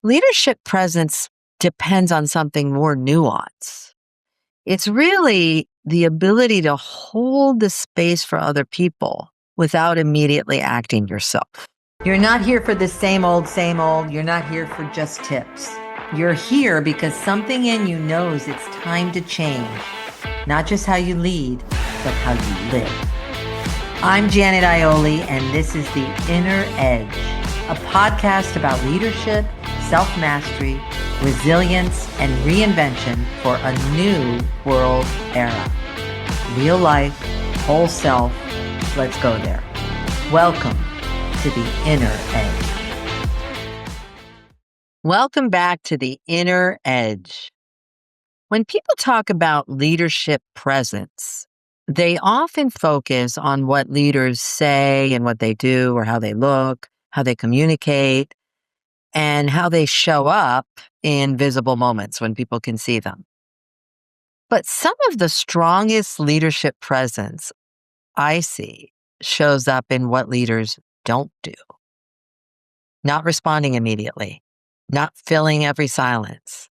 Leadership presence depends on something more nuanced. It's really the ability to hold the space for other people without immediately acting yourself. You're not here for the same old, same old. You're not here for just tips. You're here because something in you knows it's time to change. Not just how you lead, but how you live. I'm Janet Ioli, and this is The Inner Edge, a podcast about leadership, self-mastery, resilience, and reinvention for a new world era. Real life, whole self, let's go there. Welcome to The Inner Edge. Welcome back to The Inner Edge. When people talk about leadership presence, they often focus on what leaders say and what they do or how they look, how they communicate, and how they show up in visible moments when people can see them. But some of the strongest leadership presence I see shows up in what leaders don't do. Not responding immediately, not filling every silence,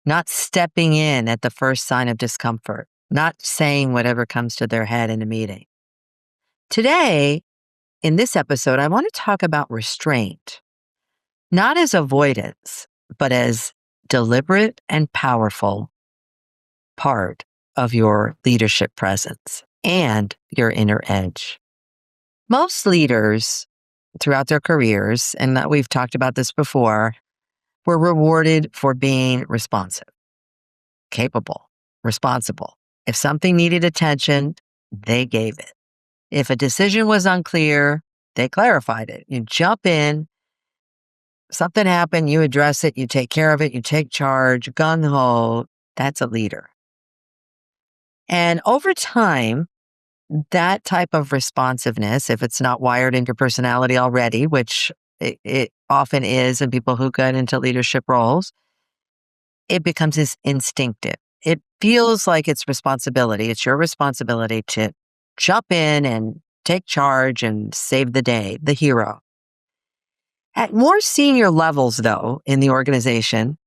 not stepping in at the first sign of discomfort, not saying whatever comes to their head in a meeting. Today, in this episode, I want to talk about restraint, not as avoidance, but as deliberate and powerful part of your leadership presence and your inner edge. Most leaders throughout their careers, and that we've talked about this before, were rewarded for being responsive, capable, responsible. If something needed attention, they gave it. If a decision was unclear, they clarified it. You jump in, something happened, you address it, you take care of it, you take charge, gung-ho. That's a leader. And over time, that type of responsiveness, if it's not wired into your personality already, which it often is in people who get into leadership roles, it becomes instinctive. It feels like it's responsibility. It's your responsibility to jump in and take charge and save the day, the hero. At more senior levels, though, in the organization,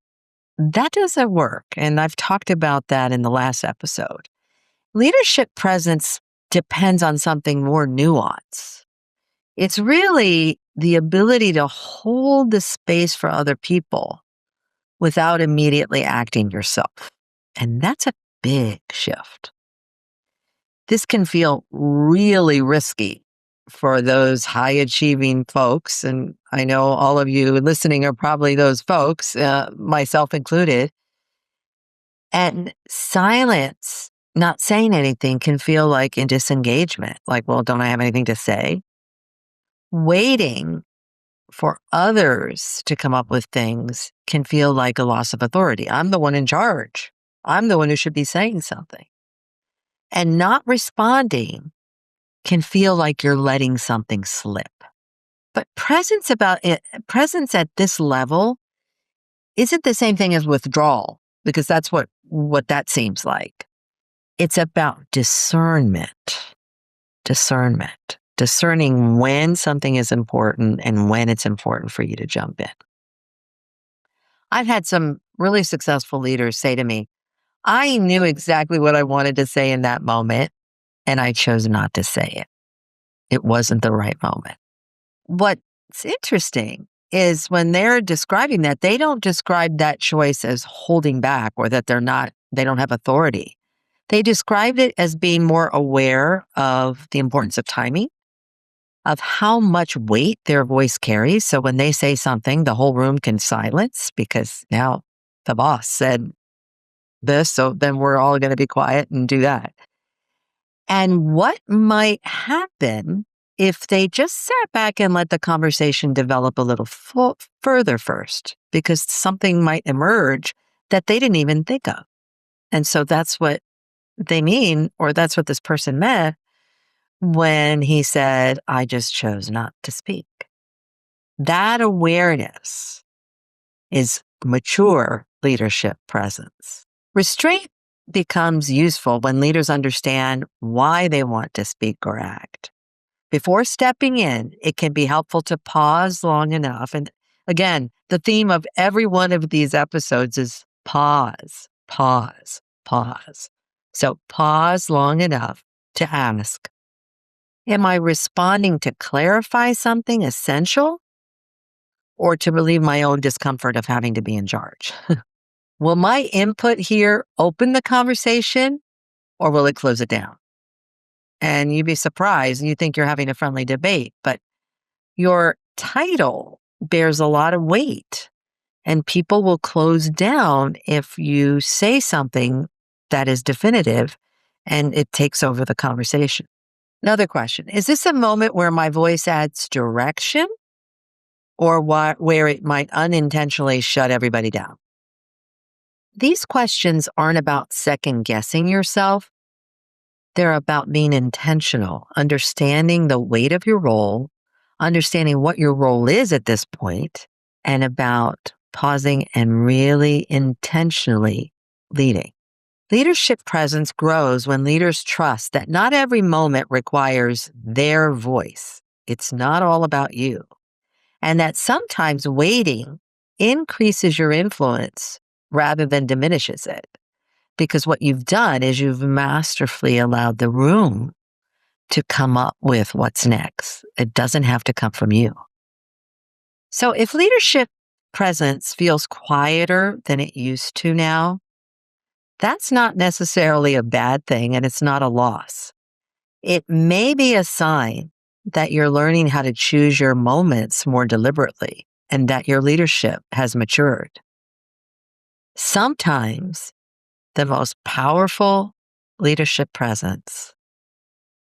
that doesn't work. And I've talked about that in the last episode. Leadership presence depends on something more nuanced. It's really the ability to hold the space for other people without immediately acting yourself. And that's a big shift. This can feel really risky for those high-achieving folks, and I know all of you listening are probably those folks, myself included. And silence, not saying anything, can feel like a disengagement, like, well, don't I have anything to say? Waiting for others to come up with things can feel like a loss of authority. I'm the one in charge. I'm the one who should be saying something. And not responding can feel like you're letting something slip. But presence at this level isn't the same thing as withdrawal, because that's what that seems like. It's about discernment. Discerning when something is important and when it's important for you to jump in. I've had some really successful leaders say to me, I knew exactly what I wanted to say in that moment, and I chose not to say it. It wasn't the right moment. What's interesting is when they're describing that, they don't describe that choice as holding back or that they don't have authority. They described it as being more aware of the importance of timing, of how much weight their voice carries. So when they say something, the whole room can silence because now the boss said this, so then we're all going to be quiet and do that. And what might happen if they just sat back and let the conversation develop a little further first, because something might emerge that they didn't even think of. And so that's what they mean, or that's what this person meant when he said, I just chose not to speak. That awareness is mature leadership presence. Restraint becomes useful when leaders understand why they want to speak or act. Before stepping in, it can be helpful to pause long enough, and Again, the theme of every one of these episodes is pause, pause, pause. So pause long enough to ask, am I responding to clarify something essential or to relieve my own discomfort of having to be in charge? Will my input here open the conversation or will it close it down? And you'd be surprised and you think you're having a friendly debate, but your title bears a lot of weight and people will close down if you say something that is definitive and it takes over the conversation. Another question, is this a moment where my voice adds direction or where it might unintentionally shut everybody down? These questions aren't about second guessing yourself. They're about being intentional, understanding the weight of your role, understanding what your role is at this point, and about pausing and really intentionally leading. Leadership presence grows when leaders trust that not every moment requires their voice. It's not all about you. And that sometimes waiting increases your influence rather than diminishes it. Because what you've done is you've masterfully allowed the room to come up with what's next. It doesn't have to come from you. So if leadership presence feels quieter than it used to now, that's not necessarily a bad thing and it's not a loss. It may be a sign that you're learning how to choose your moments more deliberately and that your leadership has matured. Sometimes the most powerful leadership presence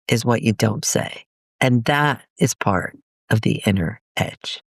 is what you don't say. And that is part of the inner edge.